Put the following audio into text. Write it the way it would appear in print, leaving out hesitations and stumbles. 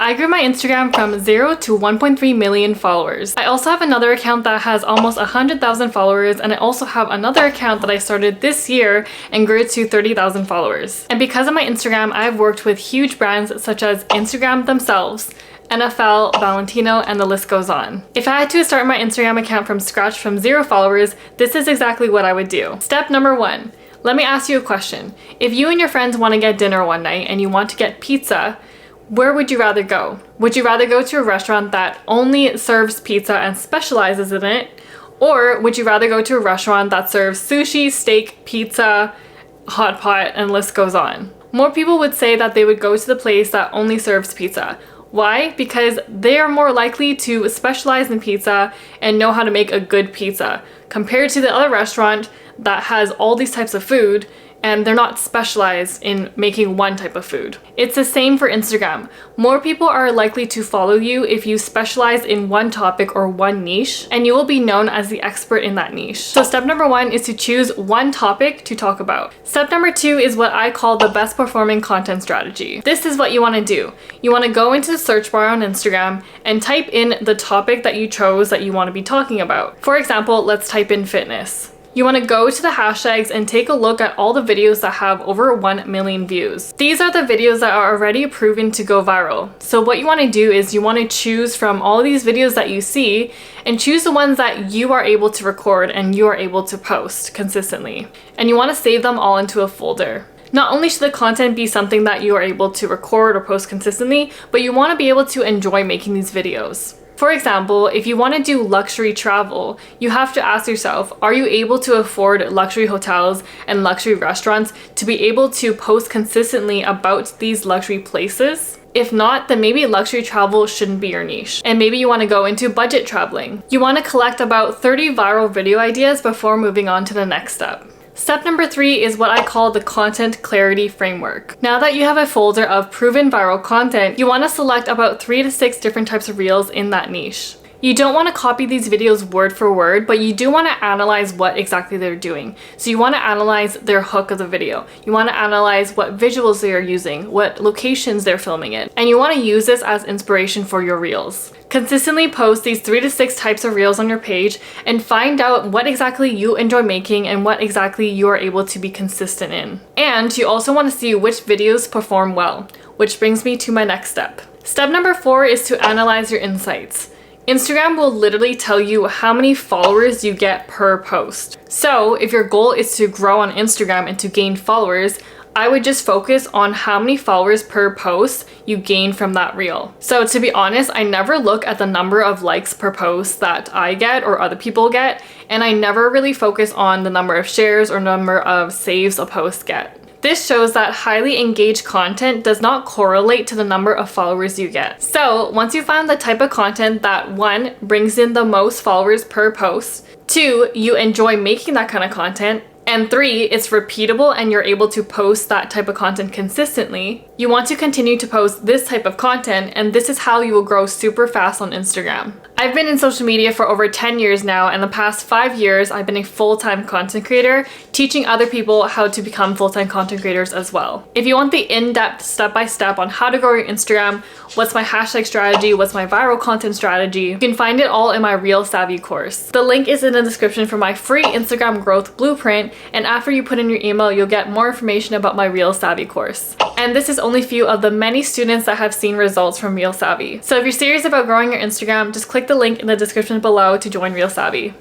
I grew my Instagram from 0 to 1.3 million followers. I also have another account that has almost 100,000 followers, and I also have another account that I started this year and grew to 30,000 followers. And because of my Instagram, I've worked with huge brands such as Instagram themselves, NFL, Valentino, and the list goes on. If I had to start my Instagram account from scratch from 0 followers, this is exactly what I would do. Step number 1. Let me ask you a question. If you and your friends want to get dinner one night and you want to get pizza, where would you rather go? Would you rather go to a restaurant that only serves pizza and specializes in it? Or would you rather go to a restaurant that serves sushi, steak, pizza, hot pot, and the list goes on? More people would say that they would go to the place that only serves pizza. Why? Because they are more likely to specialize in pizza and know how to make a good pizza compared to the other restaurant that has all these types of food and they're not specialized in making one type of food. It's the same for Instagram. More people are likely to follow you if you specialize in one topic or one niche, and you will be known as the expert in that niche. So step number 1 is to choose one topic to talk about. Step number 2 is what I call the best performing content strategy. This is what you want to do. You want to go into the search bar on Instagram and type in the topic that you chose that you want to be talking about. For example, let's type in fitness. You want to go to the hashtags and take a look at all the videos that have over 1 million views. These are the videos that are already proven to go viral. So what you want to do is you want to choose from all these videos that you see and choose the ones that you are able to record and you are able to post consistently. And you want to save them all into a folder. Not only should the content be something that you are able to record or post consistently, but you want to be able to enjoy making these videos. For example, if you want to do luxury travel, you have to ask yourself, are you able to afford luxury hotels and luxury restaurants to be able to post consistently about these luxury places? If not, then maybe luxury travel shouldn't be your niche. And maybe you want to go into budget traveling. You want to collect about 30 viral video ideas before moving on to the next step. Step number 3 is what I call the content clarity framework. Now that you have a folder of proven viral content, you want to select about 3 to 6 different types of reels in that niche. You don't want to copy these videos word for word, but you do want to analyze what exactly they're doing. So you want to analyze their hook of the video. You want to analyze what visuals they are using, what locations they're filming in, and you want to use this as inspiration for your reels. Consistently post these 3 to 6 types of reels on your page and find out what exactly you enjoy making and what exactly you are able to be consistent in. And you also want to see which videos perform well, which brings me to my next step. Step number 4 is to analyze your insights. Instagram will literally tell you how many followers you get per post. So if your goal is to grow on Instagram and to gain followers, I would just focus on how many followers per post you gain from that reel. So to be honest, I never look at the number of likes per post that I get or other people get, and I never really focus on the number of shares or number of saves a post get. This shows that highly engaged content does not correlate to the number of followers you get. So once you find the type of content that 1, brings in the most followers per post, 2, you enjoy making that kind of content, and 3, it's repeatable and you're able to post that type of content consistently, you want to continue to post this type of content, and this is how you will grow super fast on Instagram. I've been in social media for over 10 years now, and the past 5 years I've been a full-time content creator, teaching other people how to become full-time content creators as well. If you want the in-depth step-by-step on how to grow your Instagram, what's my hashtag strategy, what's my viral content strategy, you can find it all in my Reel Savvy course. The link is in the description for my free Instagram growth blueprint, and after you put in your email, you'll get more information about my Reel Savvy course. And this is only few of the many students that have seen results from Reel Savvy. So if you're serious about growing your Instagram, just click the link in the description below to join Reel Savvy.